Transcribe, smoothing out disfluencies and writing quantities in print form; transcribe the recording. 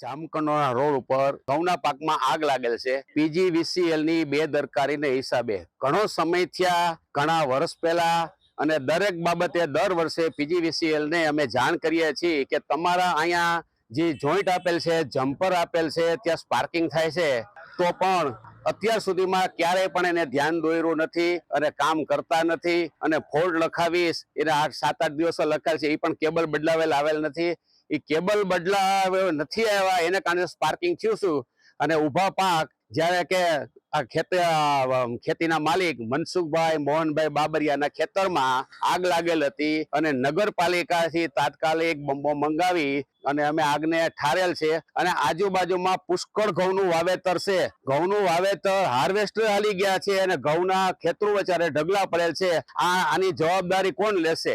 Jamkandorna road ઉપર ઘઉંના પાકમાં આગ લાગેલ છે. પીજીવીસીએલ ની બેદરકારીને હિસાબે ઘણો સમય થયા, ઘણા વર્ષ પહેલા, અને દરેક બાબતે દર વર્ષે પીજીવીસીએલ ને અમે જાણ કરીએ છીએ કે તમારા અહીંયા જે જોઈન્ટ આપેલ છે, જમ્પર આપેલ છે, ત્યાં સ્પાર્કિંગ થાય છે, તો પણ અત્યાર સુધીમાં ક્યારેય પણ એને ધ્યાન દોર્યું નથી અને કામ કરતા નથી. અને ફોલ્ટ લખાવીશ એને 7-8 દિવસો લખાયેલ છે, એ પણ કેબલ બદલાવેલ આવેલ નથી. એ કેબલ બદલાવેલ નથી આવ્યા, એને કારણે સ્પાર્કિંગ થયું છું. અને ઊભા પાક જ્યારે કે ખેતીના માલિક મનસુખભાઈ મોહનભાઈ બાબરિયાના ખેતરમાં આગ લાગેલ હતી અને નગરપાલિકાથી તાત્કાલિક બંબો મંગાવી અને અમે આગને ઠારેલ છે. અને આજુબાજુમાં પુષ્કળ ઘઉંનું વાવેતર છે. ઘઉંનું વાવેતર હાર્વેસ્ટર હાલી ગયા છે અને ઘઉંના ખેતરો વચ્ચે ઢગલા પડેલ છે. આની જવાબદારી કોણ લેશે?